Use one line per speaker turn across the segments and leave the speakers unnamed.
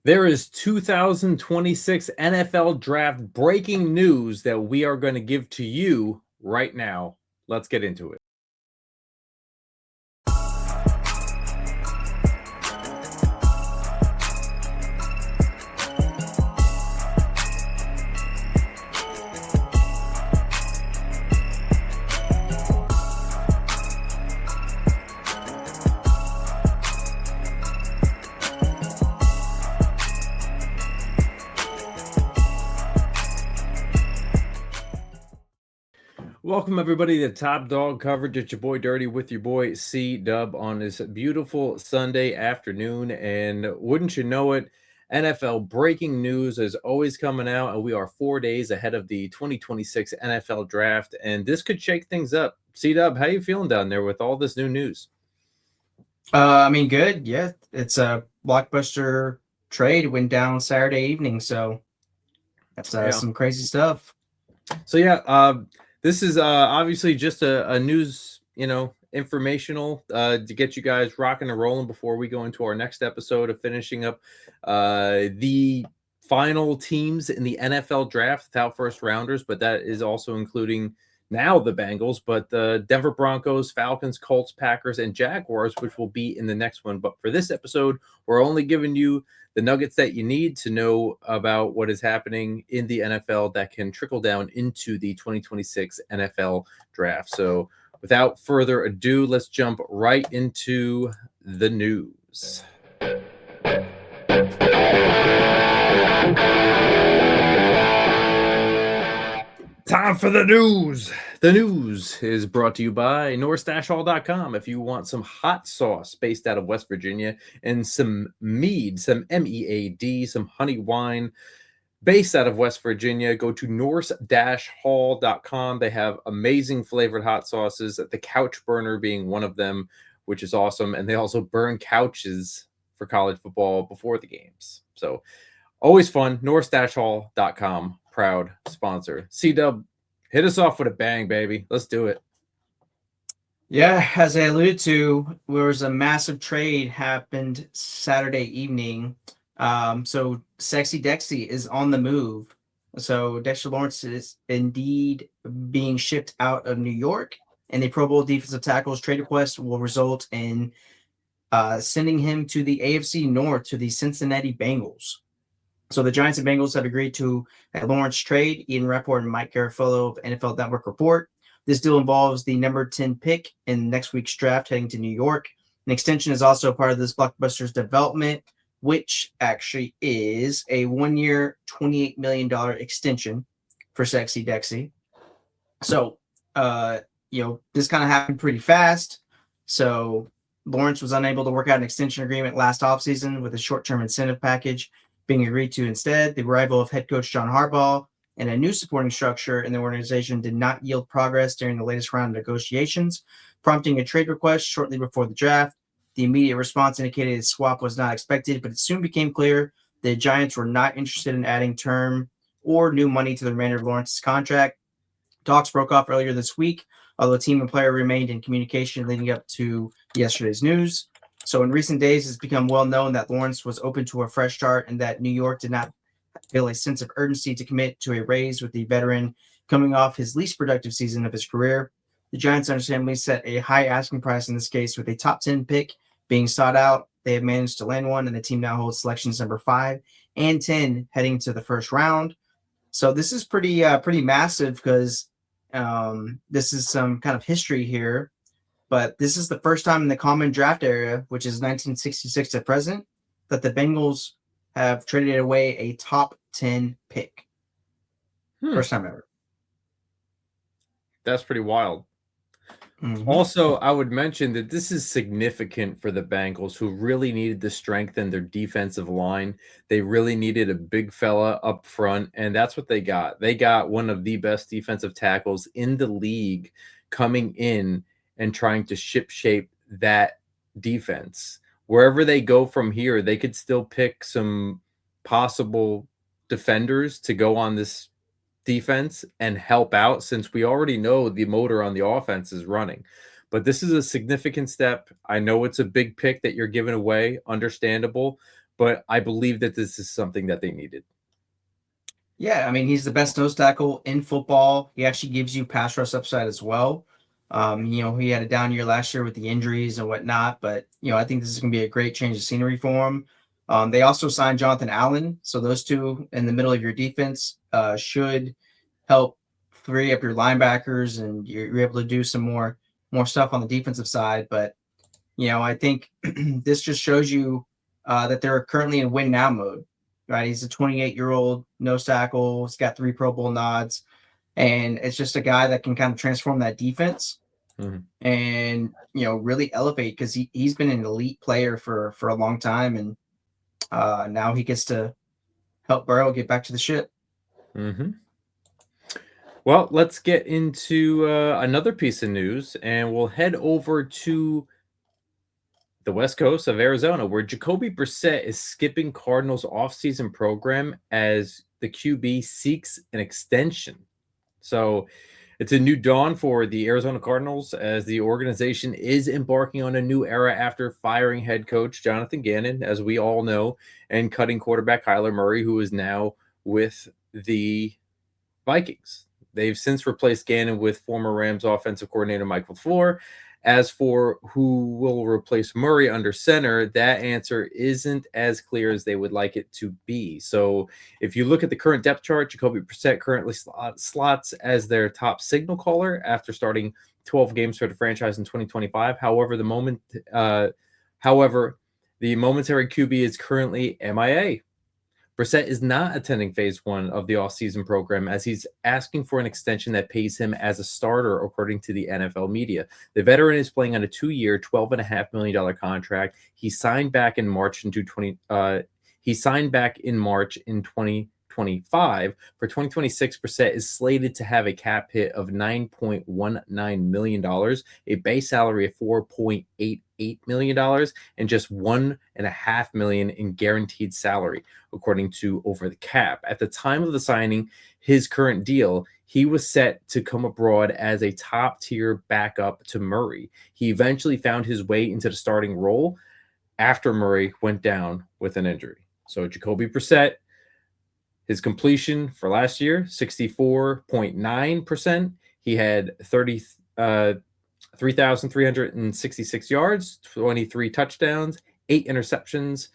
There is 2026 NFL Draft breaking news that we are going to give to you right now. Let's get into it. Welcome, everybody, to Top Dog Coverage. It's your boy Dirty with your boy C Dub on this beautiful Sunday afternoon. And wouldn't you know it, NFL breaking news is always coming out, and we are 4 days ahead of the 2026 NFL Draft. And this could shake things up. C Dub, how you feeling down there with all this new news?
Good. Yeah, it's a blockbuster trade went down Saturday evening, so that's some crazy stuff.
So this is obviously just a news, informational to get you guys rocking and rolling before we go into our next episode of finishing up the final teams in the NFL draft without first rounders, but that is also including now the Bengals, but the Denver Broncos, Falcons, Colts, Packers, and Jaguars, which will be in the next one. But for this episode, we're only giving you the nuggets that you need to know about what is happening in the NFL that can trickle down into the 2026 NFL draft. So without further ado, let's jump right into the news. Time for the news. The news is brought to you by NorthStashHall.com. If you want some hot sauce based out of West Virginia and some mead, some MEAD, some honey wine based out of West Virginia, go to North-Hall.com. They have amazing flavored hot sauces, the Couch Burner being one of them, which is awesome. And they also burn couches for college football before the games. So always fun. North-Hall.com. Proud sponsor. C-Dub, hit us off with a bang, baby. Let's do it.
Yeah, as I alluded to, there was a massive trade happened Saturday evening. So Sexy Dexy is on the move. So Dexter Lawrence is indeed being shipped out of New York, and the Pro Bowl defensive tackle's trade request will result in sending him to the AFC North to the Cincinnati Bengals. So the Giants and Bengals have agreed to a Lawrence trade. Ian Rappaport and Mike Garafolo of NFL Network report. This deal involves the number 10 pick in next week's draft heading to New York. An extension is also a part of this blockbuster's development, which actually is a 1-year, $28 million extension for Sexy Dexy. So, this kind of happened pretty fast. So Lawrence was unable to work out an extension agreement last offseason with a short-term incentive package being agreed to instead. The arrival of head coach John Harbaugh and a new supporting structure in the organization did not yield progress during the latest round of negotiations, prompting a trade request shortly before the draft. The immediate response indicated a swap was not expected, but it soon became clear the Giants were not interested in adding term or new money to the remainder of Lawrence's contract. Talks broke off earlier this week, although team and player remained in communication leading up to yesterday's news. So in recent days, it's become well known that Lawrence was open to a fresh start and that New York did not feel a sense of urgency to commit to a raise with the veteran coming off his least productive season of his career. The Giants understandably set a high asking price in this case, with a top 10 pick being sought out. They have managed to land one, and the team now holds selections number 5 and 10 heading to the first round. So this is pretty massive because this is some kind of history here. But this is the first time in the common draft era, which is 1966 to present, that the Bengals have traded away a top 10 pick. First time ever.
That's pretty wild. Mm-hmm. Also, I would mention that this is significant for the Bengals, who really needed to strengthen their defensive line. They really needed a big fella up front, and that's what they got. They got one of the best defensive tackles in the league coming in and trying to shape that defense. Wherever they go from here, they could still pick some possible defenders to go on this defense and help out, since we already know the motor on the offense is running. But this is a significant step. I know it's a big pick that you're giving away, understandable, but I believe that this is something that they needed.
Yeah, I mean, he's the best nose tackle in football. He actually gives you pass rush upside as well. He had a down year last year with the injuries and whatnot, but I think this is going to be a great change of scenery for him. They also signed Jonathan Allen, so those two in the middle of your defense should help free up your linebackers, and you're able to do some more stuff on the defensive side. But I think this just shows you that they're currently in win now mode. Right, he's a 28-year-old nose tackle. He's got 3 Pro Bowl nods, and it's just a guy that can kind of transform that defense and really elevate, because he's been an elite player for a long time, and now he gets to help Burrow get back to the ship.
Well, let's get into another piece of news, and we'll head over to the west coast of Arizona, where Jacoby Brissett is skipping Cardinals offseason program as the QB seeks an extension. So it's a new dawn for the Arizona Cardinals as the organization is embarking on a new era after firing head coach Jonathan Gannon, as we all know, and cutting quarterback Kyler Murray, who is now with the Vikings. They've since replaced Gannon with former Rams offensive coordinator Mike LaFleur. As for who will replace Murray under center, that answer isn't as clear as they would like it to be. So if you look at the current depth chart, Jacoby Brissett currently slots as their top signal caller after starting 12 games for the franchise in 2025. However, the momentary QB is currently MIA. Brissett is not attending phase 1 of the offseason program, as he's asking for an extension that pays him as a starter, according to the NFL media. The veteran is playing on a 2-year, $12.5 million contract. He signed back in March in 2025. For 2026, Brissett is slated to have a cap hit of $9.19 million, a base salary of $4.88 million, and just $1.5 million in guaranteed salary, according to Over the Cap. At the time of the signing, his current deal, he was set to come abroad as a top-tier backup to Murray. He eventually found his way into the starting role after Murray went down with an injury. So Jacoby Brissett, his completion for last year, 64.9%. He had 3,366 yards, 23 touchdowns, 8 interceptions.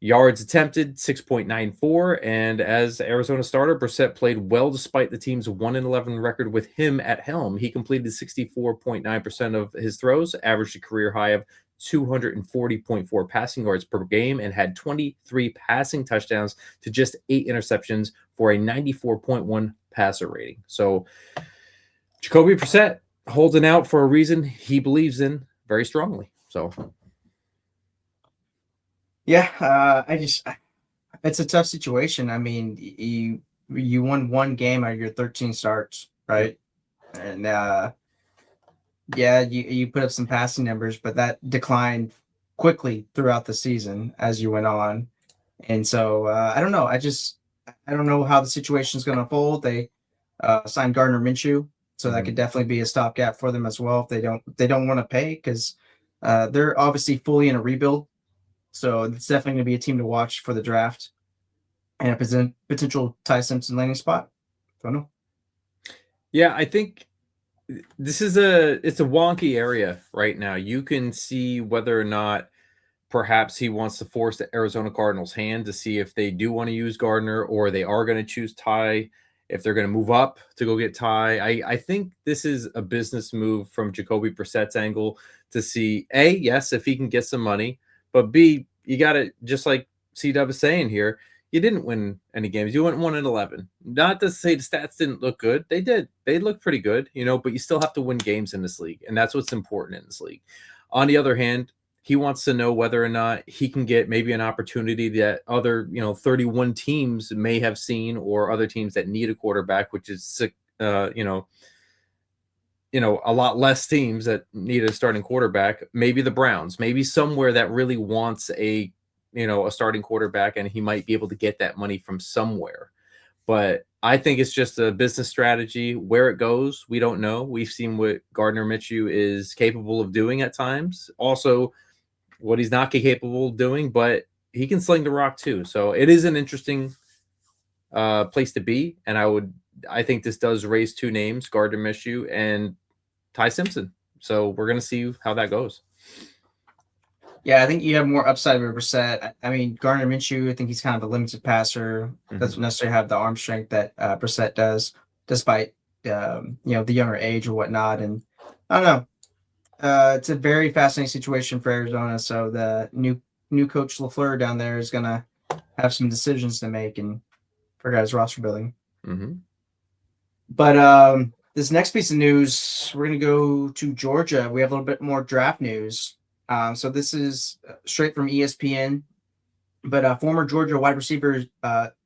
Yards attempted, 6.94. And as Arizona starter, Brissett played well despite the team's 1-11 record with him at helm. He completed 64.9% of his throws, averaged a career high of 240.4 passing yards per game, and had 23 passing touchdowns to just 8 interceptions for a 94.1 passer rating. So Jacoby Brissett holding out for a reason he believes in very strongly. So
yeah, it's a tough situation. I mean, you won 1 game out of your 13 starts, right? And you put up some passing numbers, but that declined quickly throughout the season as you went on. And so I don't know. I don't know how the situation is going to unfold. They signed Gardner Minshew, so that could definitely be a stopgap for them as well if they don't want to pay, because they're obviously fully in a rebuild. So it's definitely going to be a team to watch for the draft and a potential Ty Simpson landing spot. Don't know.
Yeah, I think it's a wonky area right now. You can see whether or not perhaps he wants to force the Arizona Cardinals' hand to see if they do want to use Gardner, or they are going to choose Ty, if they're going to move up to go get Ty. I think this is a business move from Jacoby Brissett's angle to see, A, yes, if he can get some money, but B, you got to, just like C-Dub is saying here, you didn't win any games. You went 1-11. Not to say the stats didn't look good. They did. They looked pretty good, but you still have to win games in this league, and that's what's important in this league. On the other hand, he wants to know whether or not he can get maybe an opportunity that other, 31 teams may have seen, or other teams that need a quarterback, which is, a lot less teams that need a starting quarterback. Maybe the Browns, maybe somewhere that really wants a starting quarterback, and he might be able to get that money from somewhere. But I think it's just a business strategy. Where it goes, we don't know. We've seen what Gardner Minshew is capable of doing at times. Also, what he's not capable of doing, but he can sling the rock too. So it is an interesting place to be, and I think this does raise two names, Gardner Minshew and Ty Simpson. So we're gonna see how that goes.
Yeah, I think you have more upside with Brissett. I mean, Gardner Minshew, I think he's kind of a limited passer. Doesn't necessarily have the arm strength that Brissett does, despite the younger age or whatnot. And I don't know. It's a very fascinating situation for Arizona. So the new coach LaFleur down there is gonna have some decisions to make and for guys roster building.
Mm-hmm.
But this next piece of news, we're gonna go to Georgia. We have a little bit more draft news. So this is straight from ESPN. But former Georgia wide receiver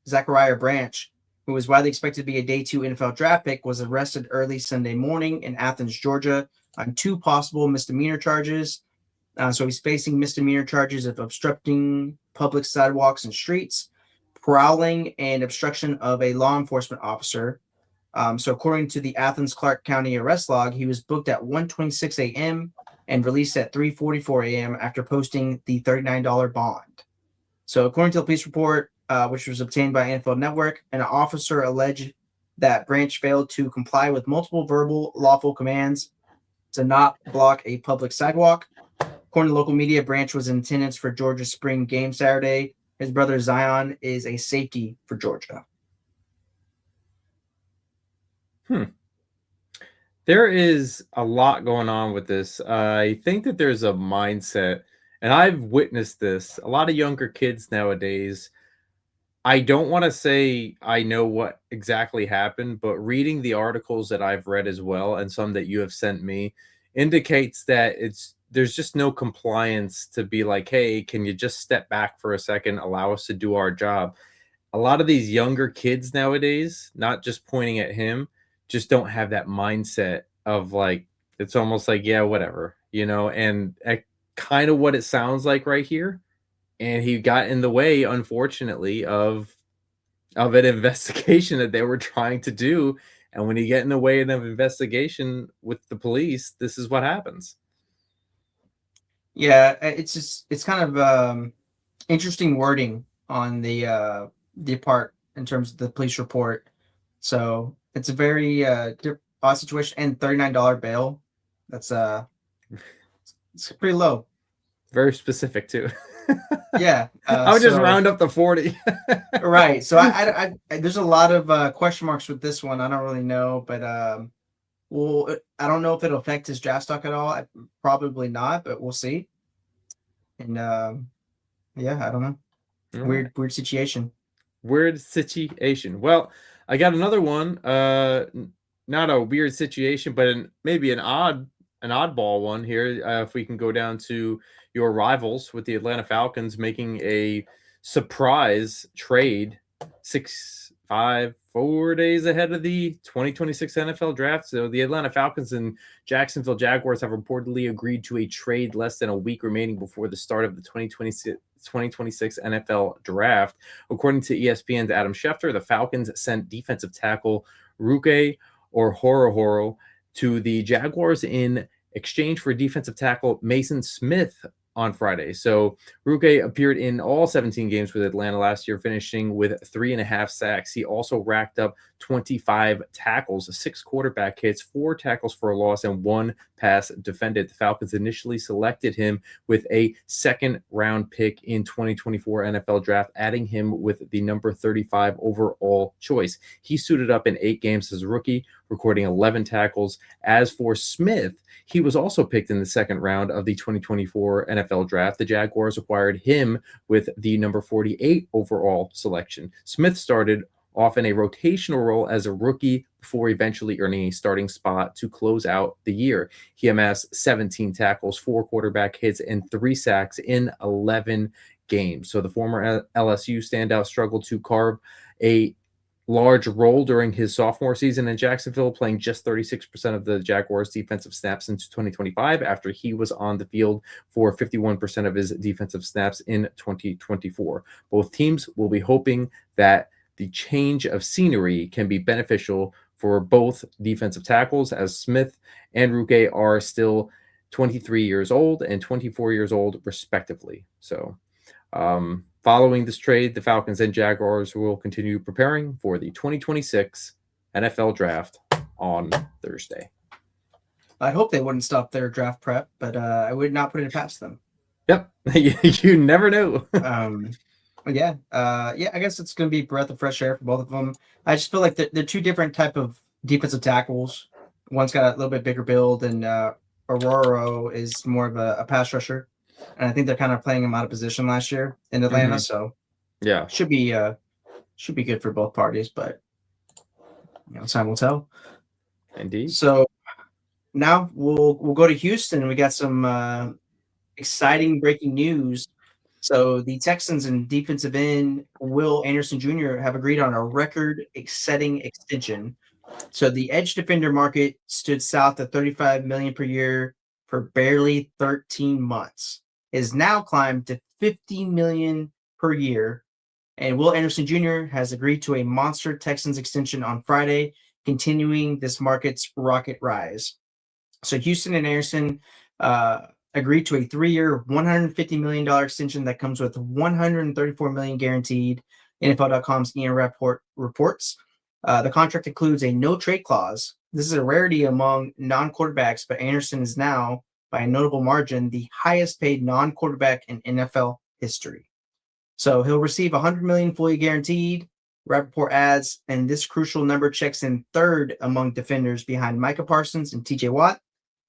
Zachariah Branch, who was widely expected to be a day 2 NFL draft pick, was arrested early Sunday morning in Athens, Georgia, on 2 possible misdemeanor charges. So he's facing misdemeanor charges of obstructing public sidewalks and streets, prowling, and obstruction of a law enforcement officer. So according to the Athens Clarke County arrest log, he was booked at 1:26 a.m. and released at 3:44 a.m. after posting the $39 bond. So according to the police report, which was obtained by NFL Network, an officer alleged that Branch failed to comply with multiple verbal lawful commands to not block a public sidewalk. According to local media, Branch was in attendance for Georgia's spring game Saturday. His brother Zion is a safety for Georgia.
There is a lot going on with this. I think that there's a mindset, and I've witnessed this. A lot of younger kids nowadays, I don't want to say I know what exactly happened, but reading the articles that I've read as well, and some that you have sent me, indicates that there's just no compliance to be like, hey, can you just step back for a second, allow us to do our job? A lot of these younger kids nowadays, not just pointing at him, just don't have that mindset of like, it's almost like, yeah, whatever, and kind of what it sounds like right here. And he got in the way, unfortunately, of an investigation that they were trying to do. And when you get in the way of an investigation with the police, this is what happens.
Yeah, it's kind of interesting wording on the part in terms of the police report. So it's a very odd situation, and $39 bail. That's it's pretty low.
Very specific too.
Yeah,
I would just round up to 40.
Right. So I there's a lot of question marks with this one. I don't really know, but well, I don't know if it'll affect his draft stock at all. Probably not, but we'll see. And yeah, I don't know. Weird situation.
Weird situation. Well, I got another one. Not a weird situation, but maybe an oddball one here. If we can go down to your rivals with the Atlanta Falcons making a surprise trade 4 days ahead of the 2026 NFL draft. So the Atlanta Falcons and Jacksonville Jaguars have reportedly agreed to a trade less than a week remaining before the start of the 2026 NFL draft. According to ESPN's Adam Schefter, the Falcons sent defensive tackle Ruke Orhorhoro to the Jaguars in exchange for defensive tackle Mason Smith on Friday. So Ruke appeared in all 17 games with Atlanta last year, finishing with 3.5 sacks. He also racked up 25 tackles, 6 quarterback hits, 4 tackles for a loss, and 1 pass defended. The Falcons initially selected him with a second-round pick in 2024 NFL draft, adding him with the number 35 overall choice. He suited up in 8 games as a rookie, recording 11 tackles. As for Smith, he was also picked in the second round of the 2024 NFL draft. The Jaguars acquired him with the number 48 overall selection. Smith started off in a rotational role as a rookie before eventually earning a starting spot to close out the year. He amassed 17 tackles, 4 quarterback hits, and 3 sacks in 11 games. So the former LSU standout struggled to carve a large role during his sophomore season in Jacksonville, playing just 36% of the Jaguars' defensive snaps since 2025 after he was on the field for 51% of his defensive snaps in 2024. Both teams will be hoping that the change of scenery can be beneficial for both defensive tackles, as Smith and Ruke are still 23 years old and 24 years old, respectively. So Following this trade, the Falcons and Jaguars will continue preparing for the 2026 NFL Draft on Thursday.
I hope they wouldn't stop their draft prep, but I would not put it past them.
Yep, you never know.
Yeah, I guess it's going to be breath of fresh air for both of them. I just feel like they're two different type of defensive tackles. One's got a little bit bigger build, and Aurora is more of a pass rusher. And I think they're kind of playing him out of position last year in Atlanta, so
Yeah,
should be good for both parties. But time will tell.
indeed.
So now we'll go to Houston. We got some exciting breaking news. So the Texans and defensive end Will Anderson Jr. have agreed on a record-setting extension. So the edge defender market stood south of $35 million per year for barely 13 months. It has now climbed to $50 million per year, and Will Anderson Jr. has agreed to a monster Texans extension on Friday, continuing this market's rocket rise. So Houston and Anderson agreed to a 3-year, $150 million extension that comes with $134 million guaranteed. NFL.com's Ian Rapport reports. The contract includes a no-trade clause. This is a rarity among non-quarterbacks, but Anderson is now, by a notable margin, the highest-paid non-quarterback in NFL history. So he'll receive $100 million fully guaranteed. Rappaport adds, and this crucial number checks in third among defenders behind Micah Parsons and TJ Watt,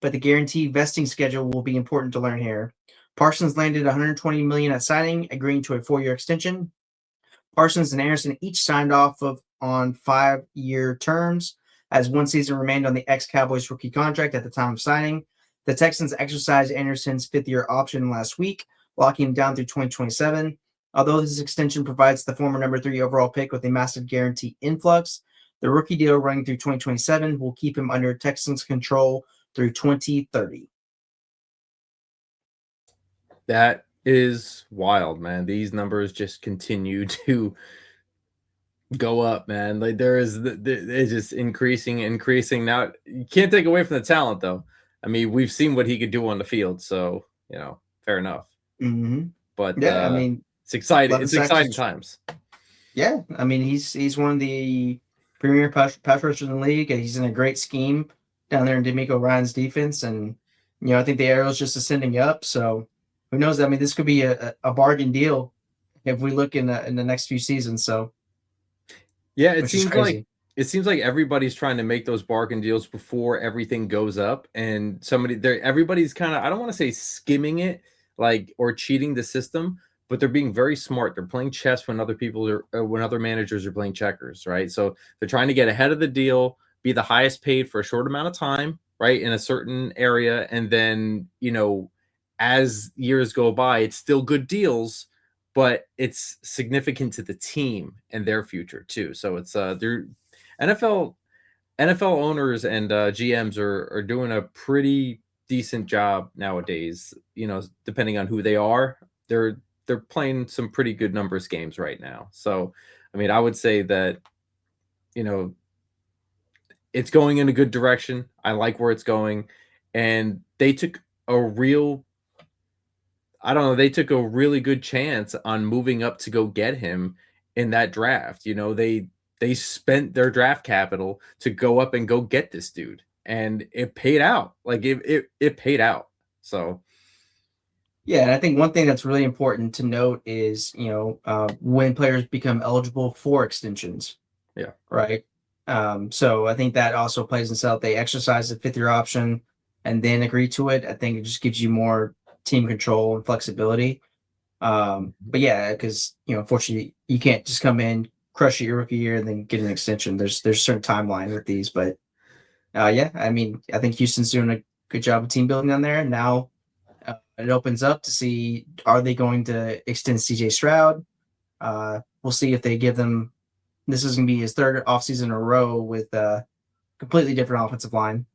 but the guaranteed vesting schedule will be important to learn here. Parsons landed $120 million at signing, agreeing to a 4-year extension. Parsons and Anderson each signed off on 5-year terms, as one season remained on the ex-Cowboys rookie contract at the time of signing. The Texans exercised Anderson's 5th-year option last week, locking him down through 2027. Although this extension provides the former number 3 overall pick with a massive guarantee influx, the rookie deal running through 2027 will keep him under Texans control through 2030.
That is wild, man. These numbers just continue to go up, man. Like it's just increasing. Now you can't take away from the talent, though. I mean, we've seen what he could do on the field, so fair enough.
Mm-hmm.
But
yeah, I mean,
it's exciting. It's exciting times.
Yeah, I mean, he's one of the premier pass rushers in the league, and he's in a great scheme down there in D'Amico Ryan's defense, and I think the arrow's just ascending up. So who knows? I mean, this could be a bargain deal if we look in the next few seasons. So
yeah, it seems like everybody's trying to make those bargain deals before everything goes up, and everybody's kind of, I don't want to say skimming it or cheating the system, but they're being very smart. They're playing chess when when other managers are playing checkers, right? So they're trying to get ahead of the deal, be the highest paid for a short amount of time, right, in a certain area, and then as years go by, it's still good deals, but it's significant to the team and their future too. So it's they're NFL owners and GMs are doing a pretty decent job nowadays. Depending on who they are, they're playing some pretty good numbers games right now. So, I mean, I would say that it's going in a good direction. I like where it's going, and they took they took a really good chance on moving up to go get him in that draft. They spent their draft capital to go up and go get this dude, and it paid out. It paid out. So
yeah, and I think one thing that's really important to note is when players become eligible for extensions.
Yeah.
Right. So I think that also plays itself. They exercise the 5th-year option and then agree to it. I think it just gives you more team control and flexibility. But yeah, because unfortunately you can't just come in, crush your rookie year, and then get an extension. There's a certain timeline with these, but yeah, I mean, I think Houston's doing a good job of team building down there. Now it opens up to see, are they going to extend CJ Stroud? We'll see if they give them. This is going to be his 3rd offseason in a row with a completely different offensive line.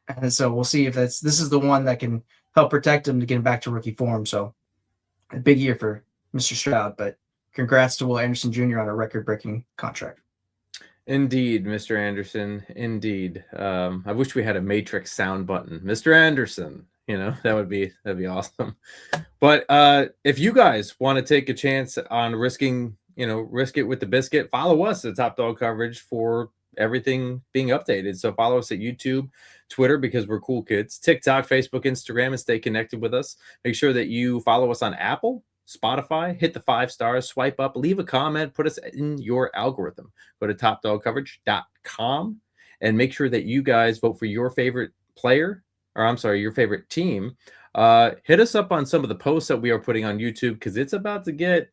And so we'll see if this is the one that can help protect him to get him back to rookie form. So a big year for Mr. Stroud, but congrats to Will Anderson Jr. on a record-breaking contract.
Indeed, Mr. Anderson. Indeed. I wish we had a Matrix sound button. Mr. Anderson. You know, that'd be awesome. But if you guys want to take a chance on risking, risk it with the biscuit, follow us at Top Dog Coverage for everything being updated. So follow us at YouTube, Twitter, because we're cool kids, TikTok, Facebook, Instagram, and stay connected with us. Make sure that you follow us on Apple, Spotify, hit the 5 stars, swipe up, leave a comment, put us in your algorithm. Go to topdogcoverage.com and make sure that you guys vote for your favorite player, or I'm sorry, your favorite team. Hit us up on some of the posts that we are putting on YouTube, because it's about to get,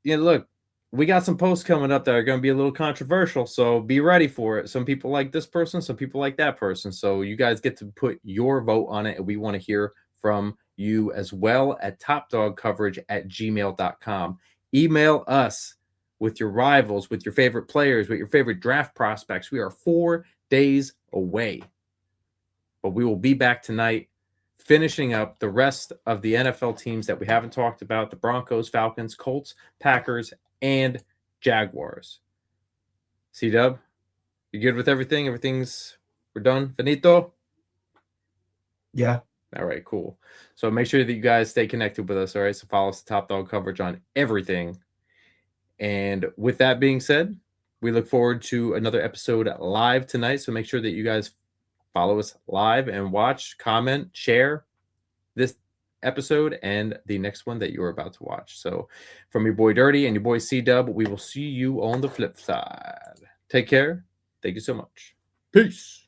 look, we got some posts coming up that are going to be a little controversial, so be ready for it. Some people like this person, some people like that person, so you guys get to put your vote on it, and we want to hear from you as well at topdogcoverage@gmail.com. Email us with your rivals, with your favorite players, with your favorite draft prospects. We are 4 days away, but we will be back tonight finishing up the rest of the NFL teams that we haven't talked about: the Broncos, Falcons, Colts, Packers, and Jaguars. C-Dub, you good with everything? We're done? Finito?
Yeah.
All right, cool. So make sure that you guys stay connected with us, all right? So follow us at Top Dog Coverage on everything. And with that being said, we look forward to another episode live tonight. So make sure that you guys follow us live and watch, comment, share this episode and the next one that you're about to watch. So from your boy Dirty and your boy C-Dub, we will see you on the flip side. Take care. Thank you so much. Peace.